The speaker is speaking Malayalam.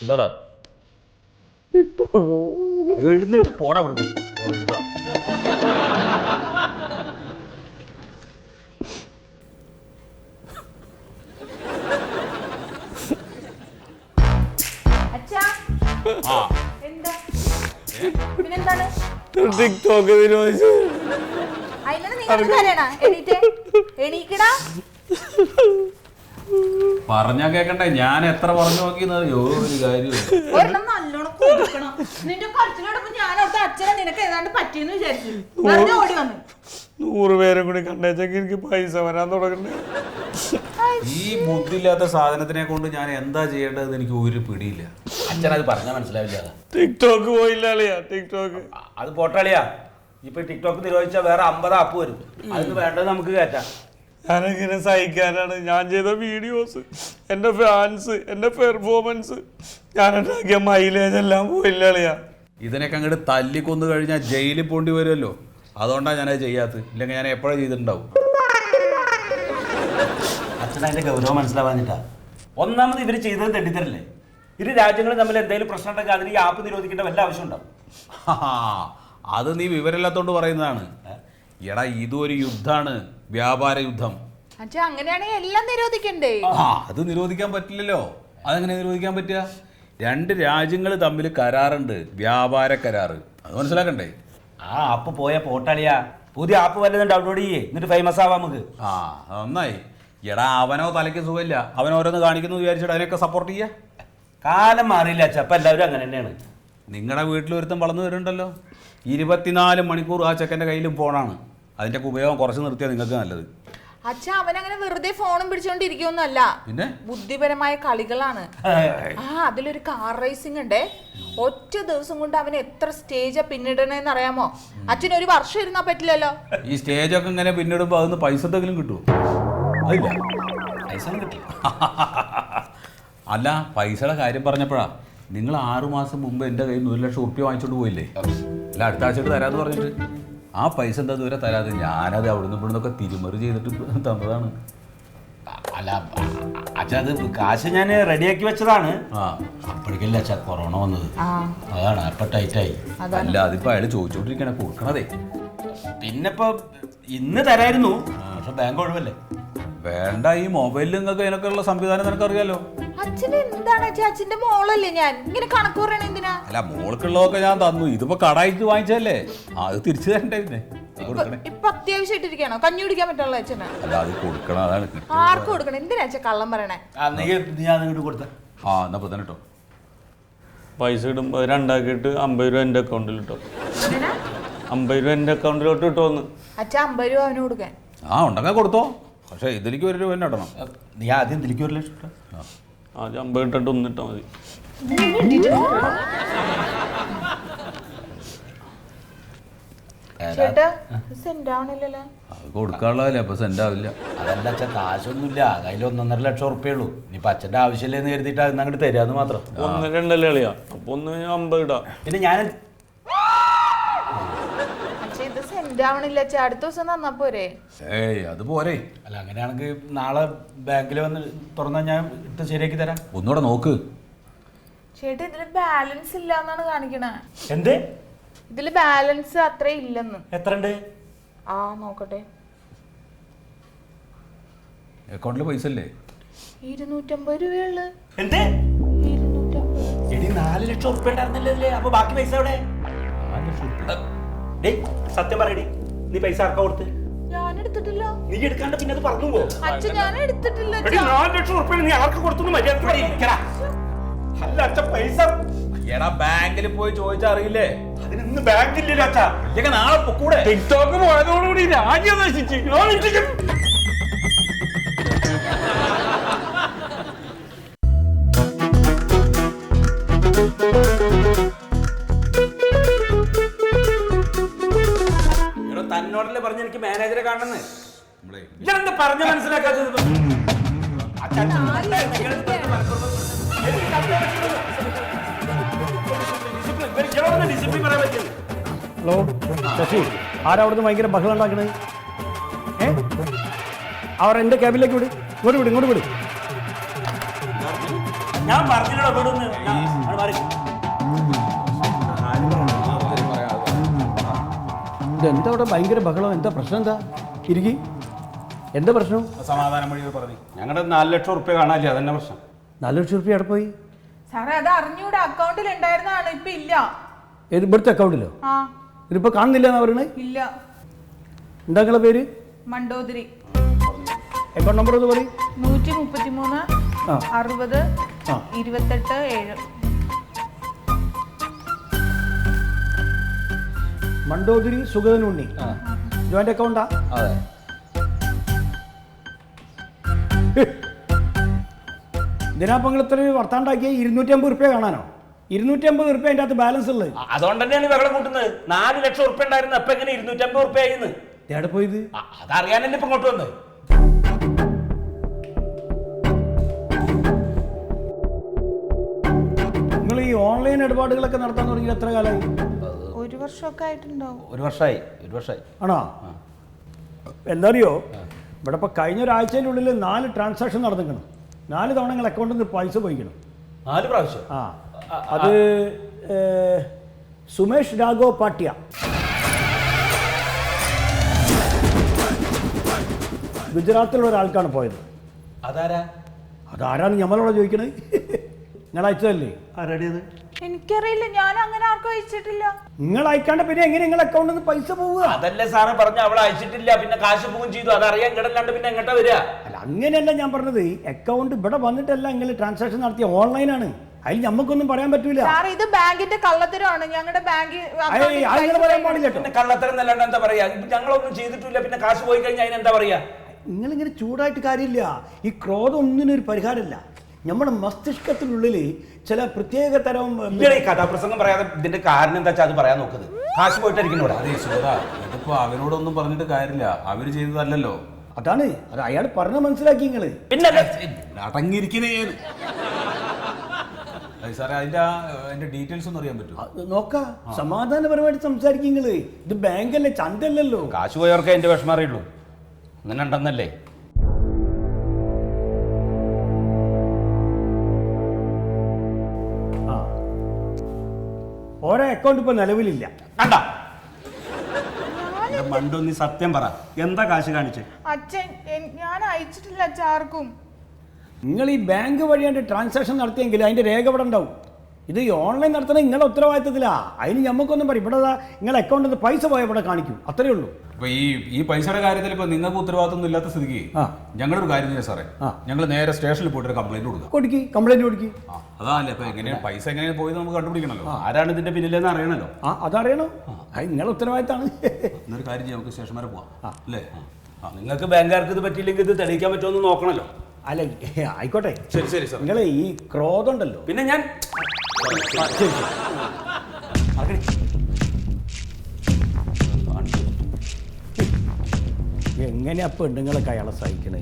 എന്താടാ എഴുന്നേറ്റ് പോടാ അവിടുന്ന്. ടിക്ടോക്ക് പറഞ്ഞാ കേക്കണ്ടേ? ഞാൻ എത്ര പറഞ്ഞു നോക്കിയെന്നറിയോ? ഒരു കാര്യം നിന്റെ കരച്ചിലോടൊപ്പം ഞാൻ അവിടുത്തെ അച്ഛനെ നിനക്ക് ഏതാണ്ട് പറ്റിയെന്ന് വിചാരിച്ചു. ഓടി വന്നു 100 പേരും കൂടി കണ്ടേച്ചെങ്കിൽ എനിക്ക് പൈസ വരാൻ തുടങ്ങണ്ടേ? ഈ ബുദ്ധിയില്ലാത്ത സാധനത്തിനെ കൊണ്ട് ഞാൻ എന്താ ചെയ്യേണ്ടതെന്ന് എനിക്ക് ഒരു പിടിയില്ല. അച്ഛനത് പറഞ്ഞാൽ മനസ്സിലാവില്ല. ടിക്ടോക്ക് പോയില്ല അളിയാ. ടിക്ടോക്ക് അത് പോട്ടളിയാ. ഇപ്പൊ ടിക്ടോക്ക് നിരോധിച്ചാൽ വേറെ 50 ആപ്പ് വരും. അതിന് വേണ്ടത് നമുക്ക് കയറ്റാം. ഞാനെങ്ങനെ സഹിക്കാനാണ്? ഞാൻ ചെയ്ത വീഡിയോസ്, എൻ്റെ ഫാൻസ്, എൻ്റെ പെർഫോമൻസ്, ഞാൻ ഉണ്ടാക്കിയ മൈലേജ് എല്ലാം പോയില്ല അളിയാ. ഇതിനൊക്കെ അങ്ങോട്ട് തല്ലിക്കൊന്നു കഴിഞ്ഞാൽ ജയിലിൽ പോണ്ടി വരുമല്ലോ. അതുകൊണ്ടാണ് ഞാനത് ചെയ്യാത്തത്. ഇല്ലെങ്കിൽ ഞാൻ എപ്പോഴും ചെയ്തിട്ടുണ്ടാവും. അച്ഛനതിന്റെ ഗൗരവം മനസ്സിലാവാഞ്ഞിട്ടാ. ഒന്നാമത് ഇവർ ചെയ്തത് തെറ്റിദ്ധരല്ലേ. ഇരു രാജ്യങ്ങൾ തമ്മിൽ എന്തെങ്കിലും പ്രശ്നം ഉണ്ടെങ്കിൽ അതിന് ഈ ആപ്പ് നിരോധിക്കേണ്ട വല്ല ആവശ്യം ഉണ്ടാവും. അത് നീ വിവരമില്ലാത്തോണ്ട് പറയുന്നതാണ്. എടാ ഇതൊരു യുദ്ധമാണ്, വ്യാപാര യുദ്ധം. അങ്ങനെയാണെങ്കിൽ എല്ലാം നിരോധിക്കണ്ടേ? അത് നിരോധിക്കാൻ പറ്റില്ലല്ലോ. അതെങ്ങനെ നിരോധിക്കാൻ പറ്റുക? 2 രാജ്യങ്ങൾ തമ്മിൽ കരാറുണ്ട്, വ്യാപാര കരാറ്. അത് മനസ്സിലാക്കണ്ടേ? ആ ആപ്പ് പോയ പോട്ടളിയാ. പുതിയ ആപ്പ് വല്ലതും ഡൗൺലോഡ് ചെയ്യേ, എന്നിട്ട് ഫേമസ് ആവാം നമുക്ക്. നന്നായി. എടാ അവനോ തലയ്ക്ക് സുഖമില്ല, അവൻ ഓരോന്ന് കാണിക്കുന്നു വിചാരിച്ചിട്ട് അതിനൊക്കെ സപ്പോർട്ട് ചെയ്യാ. കാലം മാറിയില്ല അച്ഛ. അപ്പം എല്ലാവരും അങ്ങനെ തന്നെയാണ്. നിങ്ങളുടെ വീട്ടിൽ ഒരുത്തം വളർന്നു വരുന്നുണ്ടല്ലോ. 24 മണിക്കൂർ ആ ചെക്കൻ്റെ കയ്യിലും ഫോണാണ്. അതിൻ്റെ ഉപയോഗം കുറച്ച് നിർത്തിയാൽ നിങ്ങൾക്ക് നല്ലത്. അച്ഛാ അവനങ്ങനെ വെറുതെ ഫോണും പിടിച്ചോണ്ടിരിക്കൊന്നുമല്ല. പിന്നെ ബുദ്ധിപരമായ കളികളാണ്. അതിലൊരു കാർ റേസിംഗ് ഉണ്ടേ. ഒറ്റ ദിവസം കൊണ്ട് അവൻ എത്ര സ്റ്റേജാ പിന്നിടണേന്ന് അറിയാമോ? അച്ഛൻ ഒരു വർഷം ഇരുന്നാ പറ്റില്ലല്ലോ. ഈ സ്റ്റേജൊക്കെ ഇങ്ങനെ പിന്നിടുമ്പോൾ അതിന് പൈസ എന്തെങ്കിലും കിട്ടുമോ? അതില്ല, പൈസ കിട്ടും. അല്ല, പൈസയുടെ കാര്യം പറഞ്ഞപ്പോഴാ നിങ്ങൾ 6 മാസം മുമ്പ് എൻ്റെ കയ്യിൽ നിന്ന് 1 ലക്ഷം ഉറുപ്പ്യ വാങ്ങിച്ചോണ്ട് പോയില്ലേ? അല്ല അടുത്ത ആഴ്ചയിട്ട് തരാമെന്ന് പറഞ്ഞിട്ട് ആ പൈസ എന്താ ദൂരെ തരാതെ? ഞാനത് അവിടുന്ന് ഇവിടുന്നൊക്കെ തിരിമറി ചെയ്തിട്ട് തന്നതാണ്. അല്ല അച്ഛാ, അത് കാശ് ഞാൻ റെഡിയാക്കി വെച്ചതാണ്. അപ്പോഴേക്കല്ലേ അച്ഛാ കൊറോണ വന്നത്. അതാണ് അപ്പൊ ടൈറ്റായി. അല്ല അതിപ്പോ അയാൾ ചോദിച്ചോണ്ടിരിക്കണേ കൊടുക്കണതേ. പിന്നെ ഇപ്പൊ ഇന്ന് തരായിരുന്നു, പക്ഷെ ബാങ്ക് ഒഴിവല്ലേ. വേണ്ട, ഈ മൊബൈലിൽ നിങ്ങൾക്ക് അതിനൊക്കെ ഉള്ള സംവിധാനം നിനക്കറിയാലോ. അച്ഛന് എന്താണ് അച്ഛന്റെ മോളല്ലേ ഞാൻ, ഇങ്ങനെ കണക്ക് പറയണ എന്തിനാ? അല്ല മോൾക്കുള്ളതൊക്കെ ഞാൻ തന്നു. ഇതിപ്പോ കടായിട്ട് വാങ്ങിച്ചല്ലേ, അത് തിരിച്ചു തരണ്ടേ? ഇപ്പൊ അത്യാവശ്യമായിട്ടിരിക്കണോ? കഞ്ഞി കുടിക്കാൻ പറ്റുള്ള അച്ഛനാ? അല്ല അത് കൊടുക്കണം, അതാണ്. ആർക്ക് കൊടുക്കണം? എന്തിനാ അച്ഛൻ കള്ളം പറയണേ? കൊടുത്ത എന്നാ തന്നെ കേട്ടോ. പൈസ ഇടുമ്പോൾ 2 ആക്കിയിട്ട് 50 രൂപ എൻ്റെ അക്കൗണ്ടിൽ ഇട്ടോ. 50 രൂപ എൻ്റെ അക്കൗണ്ടിലോട്ട് കിട്ടുമെന്ന്. അച്ഛാ 50 രൂപ അവന് കൊടുക്കാൻ. ഉണ്ടെങ്കിൽ കൊടുത്തോ. പക്ഷെ ഇതിലേക്ക് 1 രൂപ തന്നെ ഇടണം. നീ ആദ്യം ഇതിലേക്ക് 1 ലക്ഷം ഇട്ടോ. ആദ്യം 50 ഇട്ടിട്ട് 1 ഇട്ടാൽ മതി. അത് കൊടുക്കാനുള്ളതല്ലേ, അപ്പൊ സെന്റ് ആവില്ല. അതല്ല അച്ഛൻ, കാശൊന്നുമില്ല കയ്യിൽ. 1.5 ലക്ഷം ഉറുപ്പ്യുള്ളൂ. ഇനിയിപ്പൊ അച്ഛൻ്റെ ആവശ്യമില്ലെന്ന് കരുതിയിട്ട് അത് അങ്ങോട്ട് തരാന്ന് മാത്രം. 1 2 കളിയാ. അപ്പൊ 50 ഇടാം. പിന്നെ ഞാൻ അടുത്ത ദിവസം തന്നാ പോരെ? അത് പോരെ. അല്ല അങ്ങനെയാണെങ്കിൽ നാളെ ബാങ്കിൽ വന്ന് തുറന്നാൽ ഞാൻ ഇട്ട് ശരിയാക്കി തരാം. ഒന്നുകൂടെ നോക്ക് ചേട്ടാ. ഇതില് ബാലൻസ് ഇല്ലാന്നാണ് കാണിക്കണേ. എന്ത്? ഇതില് ബാലൻസ് അത്ര ഇല്ലെന്ന്. എത്ര ഉണ്ട്? നോക്കട്ടെ. അക്കൗണ്ടിൽ പൈസ അല്ലേ? 250 രൂപയുള്ളു. എന്ത്? 250. എടി 4 ലക്ഷം ഉറുപ്പ്യ ഉണ്ടായിരുന്നില്ലേ? അപ്പൊ ബാക്കി പൈസ എവിടെ? 4 ലക്ഷം ഉറുപ്പ്യ. സത്യം പറയടി, നീ പൈസ ആർക്കാ കൊടുത്ത്? ഞാൻ എടുത്തിട്ടില്ല. നീ എടുക്കാണ്ട് പിന്നെ അത് പറഞ്ഞു പോ. അച്ഛൻ ഞാൻ എടുത്തിട്ടില്ല. 4 ലക്ഷം ഉറുപ്പ്യ നീ ആർക്ക് കൊടുത്തു? മര്യാദ. അല്ല അച്ഛൻ പൈസ എടാ ബാങ്കിൽ പോയി ചോദിച്ചറിയില്ലേ? അതിന് ബാങ്കില്ലല്ലോ അച്ഛാ. ഇല്ലെങ്കിൽ നാളെ പൊക്കൂടെ? ടിക്ടോക്ക് പോയതോടുകൂടി രാജ്യം നശിച്ചു. തന്നോടല്ലേ പറഞ്ഞ എനിക്ക് മാനേജറെ കാണണമെന്ന്? ഇയാളെന്താ പറഞ്ഞ മനസ്സിലാക്കാത്തത്? കാശി ആരവിടുന്ന് ഭയങ്കര ബഹളം ഉണ്ടാക്കണേ? അവർ എൻ്റെ ക്യാബിലേക്ക് വിട്, ഇങ്ങോട്ട് വിട്. ഞാൻ പറഞ്ഞില്ലോ വിടുന്നു. ഇതെന്താ അവിടെ ഭയങ്കര ബഹളം? എന്താ പ്രശ്നം? എന്താ ഇരിക്കി? എന്താ പ്രശ്നം? സമാധാനം വഴി പറഞ്ഞു. ഞങ്ങളുടെ 4 ലക്ഷം ഉറുപ്പ്യ കാണാനില്ല, അതന്നെ പ്രശ്നം. 4 ലക്ഷം റുപ്യ അവിടെ പോയി? സാറേ അത് അറിഞ്ഞൂടെ, അക്കൗണ്ടിൽ ഉണ്ടായിരുന്നതാണ്, ഇപ്പൊ ഇല്ല. ഏത് ഇവിടുത്തെ അക്കൗണ്ടിലോ? ആ ഇതിപ്പോ കാണുന്നില്ല എന്നാ പറയണേ? ഇല്ല. എന്താ നിങ്ങളെ പേര്? മണ്ടോതിരി. അക്കൗണ്ട് നമ്പർ ഒന്ന് പറയും. 133 60 28 7. മണ്ടോതിരി സുഗതനുണ്ണി ജോയിന്റ് അക്കൗണ്ടാ? അതെ. ഇതിനാപ്പങ്ങൾ ഇത്ര വർത്താണ്ടാക്കിയ 250 റുപ്യ കാണാനോ? 250 റുപ്യ അതിൻ്റെ അകത്ത് ബാലൻസ് ഉള്ളത്. അതുകൊണ്ട് തന്നെയാണ് ബഹളം കൂട്ടുന്നത്. 4 ലക്ഷം ഉറുപ്പ്യ ഉണ്ടായിരുന്നു, അപ്പൊ എങ്ങനെ 250 ഉറുപ്പ്യ ആയിരുന്നു? എവിടെ പോയത്? അതറിയാനല്ലേ ഇപ്പൊ ഇങ്ങോട്ട് വന്നത്. നിങ്ങൾ ഈ ഓൺലൈൻ ഇടപാടുകളൊക്കെ നടത്താൻ തുടങ്ങി എത്ര കാലമായി? 1 വർഷമൊക്കെ ആയിട്ടുണ്ടാവും. 1 വർഷമായി. ആണോ? എന്താ അറിയോ, ഇവിടെ ഇപ്പോൾ കഴിഞ്ഞ ഒരാഴ്ചൻ്റെ ഉള്ളിൽ 4 ട്രാൻസാക്ഷൻ നടന്നിക്കണം. 4 തവണ നിങ്ങൾ അക്കൗണ്ടിൽ നിന്ന് പൈസ പോയിക്കണം. 4 പ്രാവശ്യം? ആ, അത് സുമേഷ് രാഘോ പാട്യ, ഗുജറാത്തിലുള്ള ഒരാൾക്കാണ് പോയത്. അതാരാന്ന് ഞമ്മളോട് ചോദിക്കണേ? നിങ്ങൾ അയച്ചതല്ലേ? ആരടിയത്? എനിക്കറിയില്ല, ഞാൻ അങ്ങനെ ആർക്കും അയച്ചിട്ടില്ല. നിങ്ങൾ അയക്കാണ്ട് പിന്നെ എങ്ങനെ നിങ്ങൾ അക്കൗണ്ടിൽ നിന്ന് പൈസ പോവുക? അതല്ലേ സാറ് പറഞ്ഞു, അവൾ അയച്ചിട്ടില്ല, പിന്നെ കാശ് പോകും ചെയ്തു. അതറിയാൻ കിടല്ലാണ്ട് പിന്നെ എങ്ങോട്ടാ വരിക? അല്ല, അങ്ങനെയല്ല ഞാൻ പറഞ്ഞത്. അക്കൗണ്ട് ഇവിടെ വന്നിട്ടല്ല നിങ്ങൾ ട്രാൻസാക്ഷൻ നടത്തിയ, ഓൺലൈനാണ്. അതിൽ നമുക്കൊന്നും പറയാൻ പറ്റൂല. സാർ ഇത് ബാങ്കിന്റെ കള്ളത്തരമാണ്. ഞങ്ങളുടെ ബാങ്ക് പറയാൻ പാടില്ല. പിന്നെ കള്ളത്തരം എന്നല്ലാണ്ട് എന്താ പറയാ? ഞങ്ങളൊന്നും ചെയ്തിട്ടില്ല, പിന്നെ കാശ് പോയി കഴിഞ്ഞാൽ അതിനെന്താ പറയാ? നിങ്ങളിങ്ങനെ ചൂടായിട്ട് കാര്യമില്ല. ഈ ക്രോധം ഒന്നിനൊരു പരിഹാരമല്ല. നമ്മുടെ മസ്തിഷ്കത്തിനുള്ളിൽ ചില പ്രത്യേക തരം ഈ കഥാപ്രസംഗം പറയാതെ ഇതിന്റെ കാരണം എന്താ വെച്ചാൽ അത് പറയാൻ നോക്കുന്നത്. കാശ് പോയിട്ടായിരിക്കും ഇവിടെ. അതെ സുഹൃത, ഇതിപ്പോ അവരോടൊന്നും പറഞ്ഞിട്ട് കാര്യമില്ല. അവര് ചെയ്തതല്ലല്ലോ. അതാണ് അത് അയാൾ പറഞ്ഞ മനസ്സിലാക്കി നിങ്ങള്. പിന്നെ അടങ്ങിയിരിക്കുന്നേ സാറേ, അതിന്റെ ഡീറ്റെയിൽസ് ഒന്നും അറിയാൻ പറ്റുമോ? നോക്കാം, സമാധാനപരമായിട്ട് സംസാരിക്കും നിങ്ങള്. ഇത് ബാങ്കല്ലേ, ചന്തല്ലല്ലോ. കാശ് പോയവർക്ക് അതിന്റെ വിഷമം അറിയുള്ളൂ. അങ്ങനെ ഉണ്ടെന്നല്ലേ? ഓരോ അക്കൗണ്ട് ഇപ്പൊ നിലവിലില്ല. കണ്ട മണ്ടൊന്നി സത്യം പറ, എന്താ കാശ് കാണിച്ചേ? അച്ഛൻ ഞാൻ അയച്ചിട്ടില്ല അച്ഛൻ ആർക്കും. നിങ്ങൾ ഈ ബാങ്ക് വഴിയാണ്ട് ട്രാൻസാക്ഷൻ നടത്തിയെങ്കിൽ അതിന്റെ രേഖ ഇവിടെ ഉണ്ടാവും. ഇത് ഈ ഓൺലൈൻ നടത്തണ നിങ്ങളുടെ ഉത്തരവാദിത്തത്തിലാ. അതിന് നമുക്കൊന്നും പറയും. ഇവിടെ നിങ്ങളുടെ അക്കൗണ്ടിൽ നിന്ന് പൈസ പോയ ഇവിടെ കാണിക്കും, അത്രേ ഉള്ളൂ. ഇപ്പൊ ഈ പൈസയുടെ കാര്യത്തിൽ ഇപ്പൊ നിങ്ങൾക്ക് ഉത്തരവാദിത്വം ഇല്ലാത്ത സ്ഥിതിക്ക് ഞങ്ങളൊരു കാര്യം ചെയ്യാം സാറേ. ഞങ്ങൾ നേരെ സ്റ്റേഷനിൽ പോയിട്ട് കംപ്ലൈന്റ് കൊടുക്കാം. കംപ്ലൈന്റ് കൊടുക്കി. അതല്ലേ ഇപ്പൊ എങ്ങനെയാണ് പൈസ എങ്ങനെയാണ് പോയത് നമുക്ക് കണ്ടുപിടിക്കണല്ലോ. ആരാണ് ഇതിന്റെ പിന്നിലെന്ന് അറിയണല്ലോ. അതറിയണോ? അത് നിങ്ങളുടെ ഉത്തരവാദിത്തമാണ്. എന്നൊരു കാര്യം ചെയ്യാം, നമുക്ക് സ്റ്റേഷൻ വരെ പോവാം അല്ലേ? നിങ്ങൾക്ക് ബാങ്കുകാർക്ക് ഇത് പറ്റിയില്ലെങ്കിൽ ഇത് തെളിയിക്കാൻ പറ്റുമെന്ന് നോക്കണല്ലോ. അല്ല, ആയിക്കോട്ടെ. ശരി സാർ. നിങ്ങൾ ഈ ക്രോധം ഉണ്ടല്ലോ, പിന്നെ ഞാൻ എങ്ങനെയാ പെണ്ണുങ്ങളൊക്കെ അയാളെ സഹിക്കണേ?